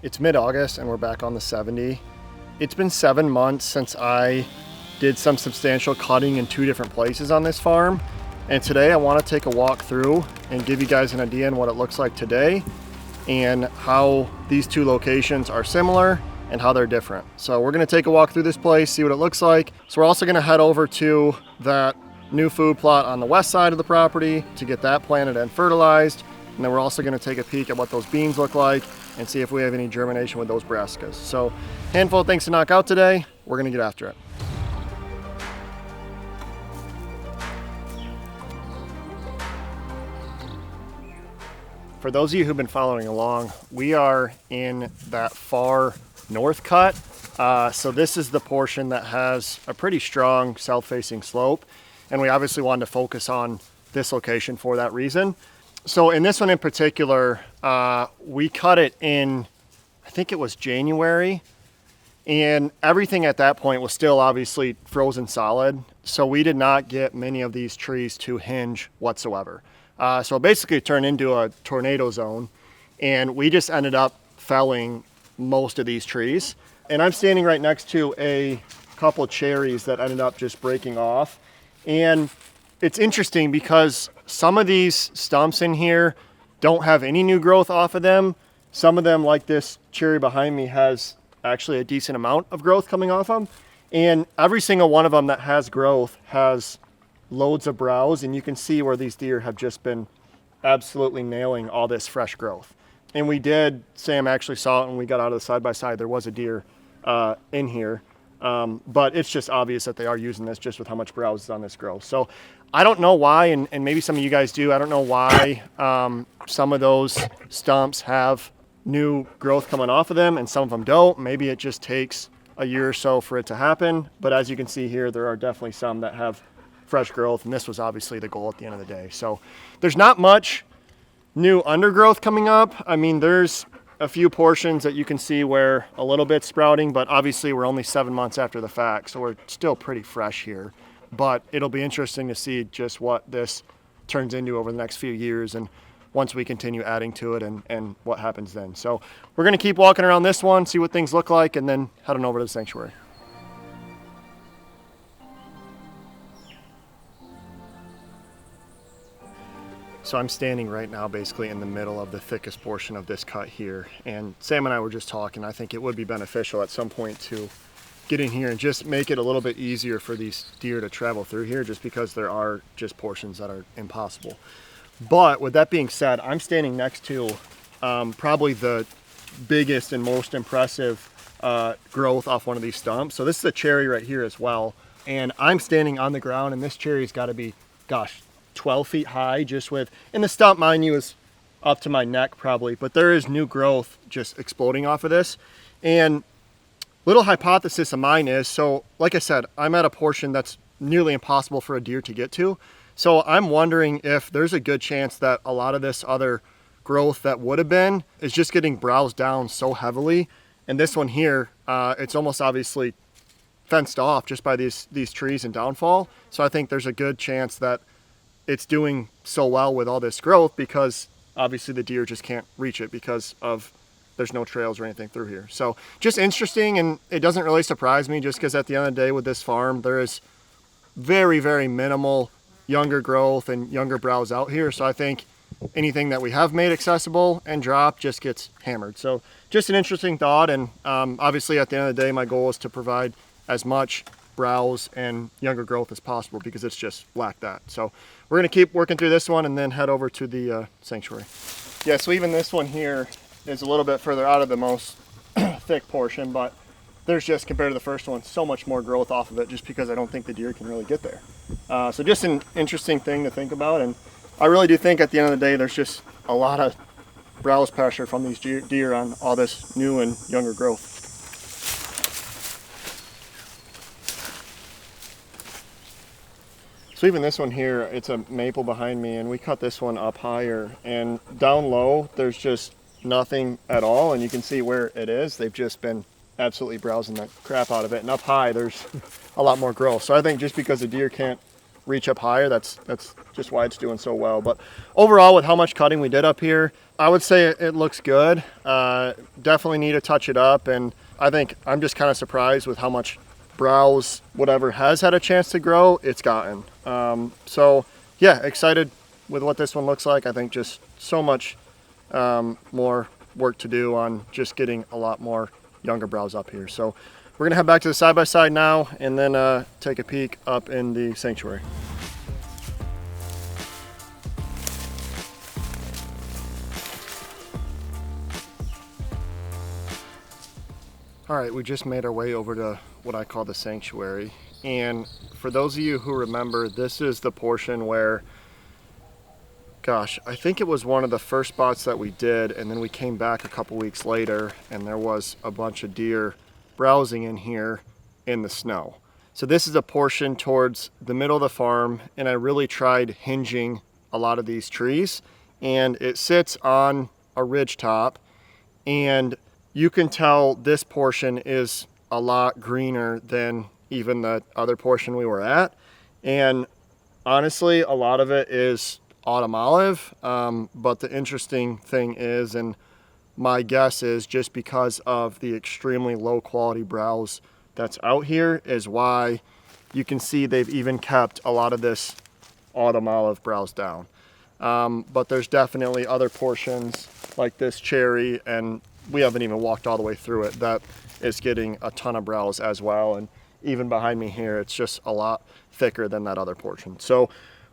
It's mid-August and we're back on the 70. It's been 7 months since I did some substantial cutting in 2 different places on this farm. And today I want to take a walk through and give you guys an idea on what it looks like today and how these 2 locations are similar and how they're different. So we're going to take a walk through this place, see what it looks like. So we're also going to head over to that new food plot on the west side of the property to get that planted and fertilized. And then we're also going to take a peek at what those beans look like and see if we have any germination with those brassicas. So handful of things to knock out today. We're going to get after it. For those of you who've been following along, we are in that far north cut. So this is the portion that has a pretty strong south-facing slope. And we obviously wanted to focus on this location for that reason. So in this one in particular, we cut it in, I think it was January, and everything at that point was still obviously frozen solid. So we did not get many of these trees to hinge whatsoever. So it basically turned into a tornado zone, and we just ended up felling most of these trees. And I'm standing right next to a couple cherries that ended up just breaking off. And it's interesting because some of these stumps in here don't have any new growth off of them. Some of them, like this cherry behind me, has actually a decent amount of growth coming off them. And every single one of them that has growth has loads of browse, and you can see where these deer have just been absolutely nailing all this fresh growth. And we did, Sam actually saw it when we got out of the side-by-side, there was a deer in here. But it's just obvious that they are using this just with how much browse is on this growth. So I don't know why, and maybe some of you guys do, I don't know why some of those stumps have new growth coming off of them and some of them don't. Maybe it just takes a year or so for it to happen. But as you can see here, there are definitely some that have fresh growth, and this was obviously the goal at the end of the day. So there's not much new undergrowth coming up. I mean, there's a few portions that you can see where a little bit sprouting, but obviously we're only 7 months after the fact, so we're still pretty fresh here. But it'll be interesting to see just what this turns into over the next few years, and once we continue adding to it and what happens then. So we're gonna keep walking around this one, see what things look like, and then head on over to the sanctuary. So I'm standing right now basically in the middle of the thickest portion of this cut here, and Sam and I were just talking. I think it would be beneficial at some point to get in here and just make it a little bit easier for these deer to travel through here, just because there are just portions that are impossible. But with that being said, I'm standing next to probably the biggest and most impressive growth off one of these stumps. So this is a cherry right here as well, and I'm standing on the ground, and this cherry's got to be, gosh, 12 feet high, just with, and the stump, mind you, is up to my neck probably, but there is new growth just exploding off of this. And little hypothesis of mine is, so like I said, I'm at a portion that's nearly impossible for a deer to get to. So I'm wondering if there's a good chance that a lot of this other growth that would have been is just getting browsed down so heavily. And this one here, it's almost obviously fenced off just by these trees and downfall. So I think there's a good chance that it's doing so well with all this growth because obviously the deer just can't reach it because of there's no trails or anything through here. So just interesting, and it doesn't really surprise me just because at the end of the day with this farm, there is very, very minimal younger growth and younger browse out here. So I think anything that we have made accessible and dropped just gets hammered. So just an interesting thought, and obviously at the end of the day, my goal is to provide as much browse and younger growth as possible because it's just lacked that. So we're going to keep working through this one and then head over to the sanctuary. Yeah, so even this one here is a little bit further out of the most thick portion, but there's just, compared to the first one, so much more growth off of it just because I don't think the deer can really get there. So just an interesting thing to think about, and I really do think at the end of the day there's just a lot of browse pressure from these deer on all this new and younger growth. So even this one here, it's a maple behind me, and we cut this one up higher, and down low there's just nothing at all, and you can see where it is. They've just been absolutely browsing the crap out of it, and up high there's a lot more growth. So I think just because the deer can't reach up higher. That's just why it's doing so well. But overall, with how much cutting we did up here, I would say it looks good. Definitely need to touch it up, and I think I'm just kind of surprised with how much browse whatever has had a chance to grow, it's gotten. So yeah, excited with what this one looks like. I think just so much more work to do on just getting a lot more younger browse up here. So we're gonna head back to the side-by-side now and then take a peek up in the sanctuary. All right, we just made our way over to what I call the sanctuary. And for those of you who remember, this is the portion where, gosh, I think it was one of the first spots that we did, and then we came back a couple weeks later and there was a bunch of deer browsing in here in the snow. So this is a portion towards the middle of the farm, and I really tried hinging a lot of these trees, and it sits on a ridge top, and you can tell this portion is a lot greener than even the other portion we were at. And honestly, a lot of it is autumn olive. But the interesting thing is, and my guess is just because of the extremely low quality browse that's out here, is why you can see they've even kept a lot of this autumn olive browse down. But there's definitely other portions like this cherry, and we haven't even walked all the way through it, that is getting a ton of browse as well. And even behind me here, it's just a lot thicker than that other portion. So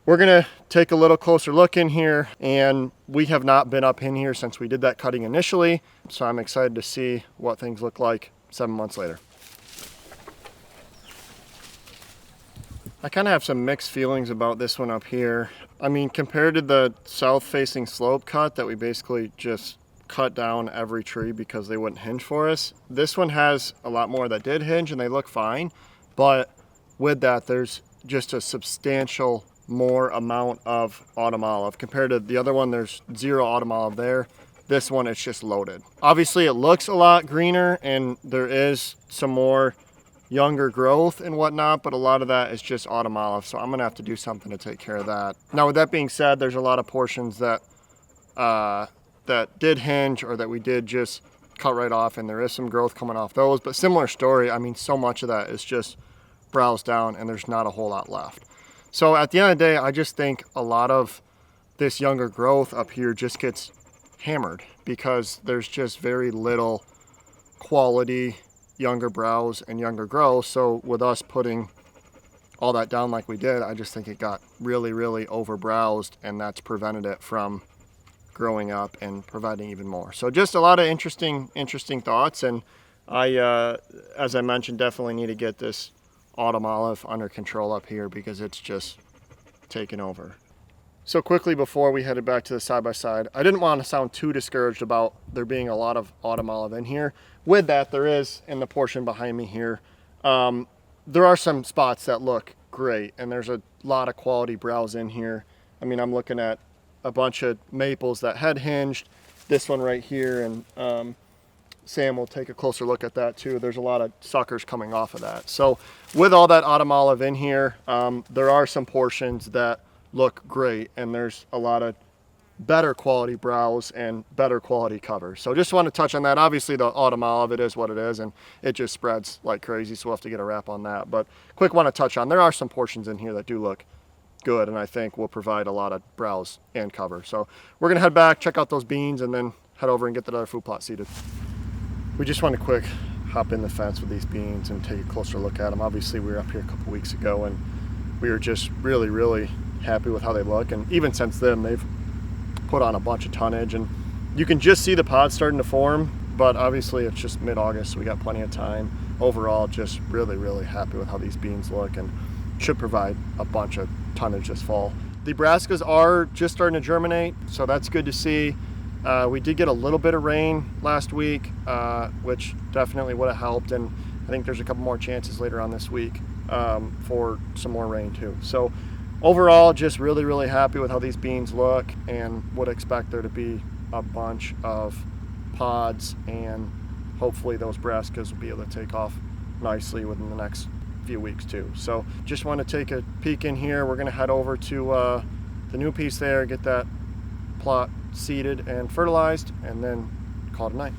we're gonna take a little closer look in here, and we have not been up in here since we did that cutting initially. So I'm excited to see what things look like 7 months later. I kind of have some mixed feelings about this one up here. I mean, compared to the south-facing slope cut that we basically just cut down every tree because they wouldn't hinge for us, this one has a lot more that did hinge and they look fine. But with that, there's just a substantial more amount of autumn olive. Compared to the other one, there's zero autumn olive there. This one, it's just loaded. Obviously, it looks a lot greener and there is some more younger growth and whatnot, but a lot of that is just autumn olive. So I'm gonna have to do something to take care of that. Now, with that being said, there's a lot of portions that that did hinge or that we did just cut right off, and there is some growth coming off those. But similar story, I mean, so much of that is just browsed down and there's not a whole lot left. So at the end of the day, I just think a lot of this younger growth up here just gets hammered because there's just very little quality younger browse and younger growth. So with us putting all that down like we did, I just think it got really, really over browsed, and that's prevented it from growing up and providing even more. So just a lot of interesting thoughts. And I, as I mentioned, definitely need to get this autumn olive under control up here because it's just taken over. So quickly before we headed back to the side-by-side, I didn't want to sound too discouraged about there being a lot of autumn olive in here. With that, there is in the portion behind me here. There are some spots that look great, and there's a lot of quality browse in here. I mean, I'm looking at a bunch of maples that had hinged, this one right here, and Sam will take a closer look at that too. There's a lot of suckers coming off of that. So with all that autumn olive in here, there are some portions that look great, and there's a lot of better quality browse and better quality cover. So just want to touch on that. Obviously the autumn olive, it is what it is, and it just spreads like crazy, so we'll have to get a wrap on that. But quick want to touch on, there are some portions in here that do look good, and I think will provide a lot of browse and cover. So we're gonna head back, check out those beans, and then head over and get that other food plot seeded. We just want to quick hop in the fence with these beans and take a closer look at them. Obviously we were up here a couple weeks ago and we were just really, really happy with how they look, and even since then they've put on a bunch of tonnage, and you can just see the pods starting to form, but obviously it's just mid-August, so we got plenty of time. Overall, just really, really happy with how these beans look and should provide a bunch of tonnage this fall. The brassicas are just starting to germinate, so that's good to see. We did get a little bit of rain last week, which definitely would have helped, and I think there's a couple more chances later on this week for some more rain too. So overall, just really, really happy with how these beans look, and would expect there to be a bunch of pods, and hopefully those brassicas will be able to take off nicely within the next few weeks too. So just want to take a peek in here. We're going to head over to the new piece there, get that plot seeded and fertilized, and then call it a night.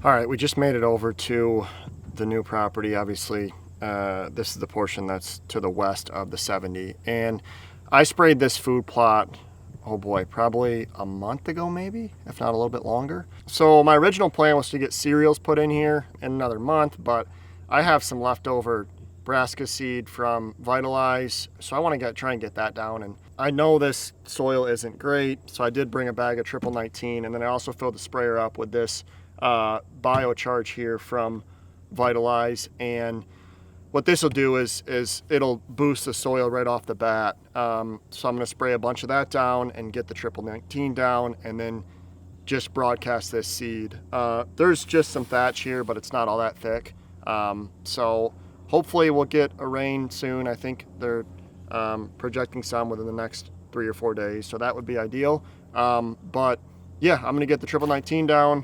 All right, we just made it over to the new property. Obviously, this is the portion that's to the west of the 70, and I sprayed this food plot, oh boy, probably a month ago maybe, if not a little bit longer. So my original plan was to get cereals put in here in another month, but I have some leftover brassica seed from Vitalize, so I want to try and get that down. And I know this soil isn't great, so I did bring a bag of 19, and then I also filled the sprayer up with this biocharge here from Vitalize. And what this will do is it'll boost the soil right off the bat. So I'm going to spray a bunch of that down and get the 19 down, and then just broadcast this seed. There's just some thatch here, but it's not all that thick. So hopefully we'll get a rain soon. I think they're projecting some within the next 3 or 4 days, so that would be ideal. But yeah, I'm going to get the 19 down,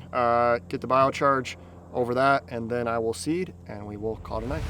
get the biocharge over that, and then I will seed and we will call it a night.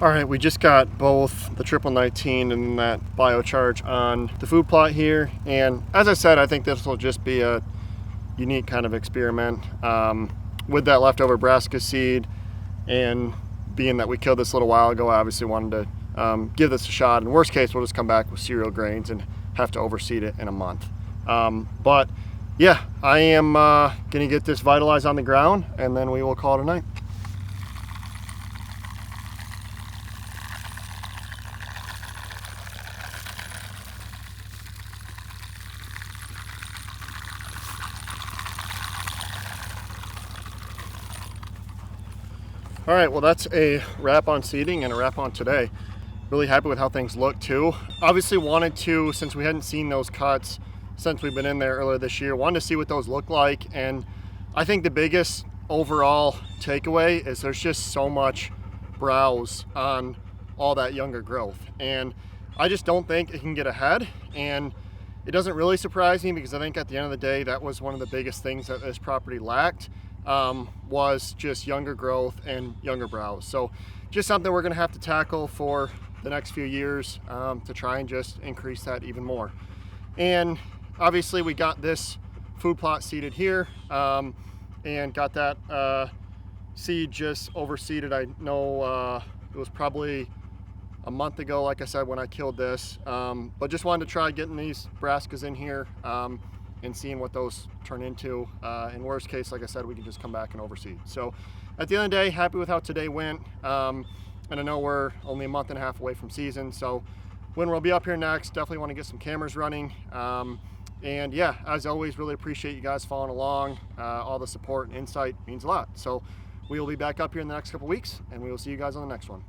All right, we just got both the 19 and that biocharge on the food plot here. And as I said, I think this will just be a unique kind of experiment with that leftover brassica seed. And being that we killed this a little while ago, I obviously wanted to give this a shot. In worst case, we'll just come back with cereal grains and have to overseed it in a month. But yeah, I am gonna get this Vitalize on the ground, and then we will call it a night. All right, well, that's a wrap on seeding and a wrap on today. Really happy with how things look too. Obviously wanted to, since we hadn't seen those cuts since we've been in there earlier this year, wanted to see what those look like. And I think the biggest overall takeaway is there's just so much browse on all that younger growth. And I just don't think it can get ahead. And it doesn't really surprise me, because I think at the end of the day, that was one of the biggest things that this property lacked. Was just younger growth and younger browse. So just something we're going to have to tackle for the next few years to try and just increase that even more. And obviously we got this food plot seeded here and got that seed just overseeded. I know it was probably a month ago, like I said, when I killed this, but just wanted to try getting these brassicas in here and seeing what those turn into. In worst case, like I said, we can just come back and overseed. So at the end of the day, happy with how today went. And I know we're only a month and a half away from season, so when we'll be up here next, definitely want to get some cameras running. And yeah, as always, really appreciate you guys following along. All the support and insight means a lot. So we will be back up here in the next couple weeks, and we will see you guys on the next one.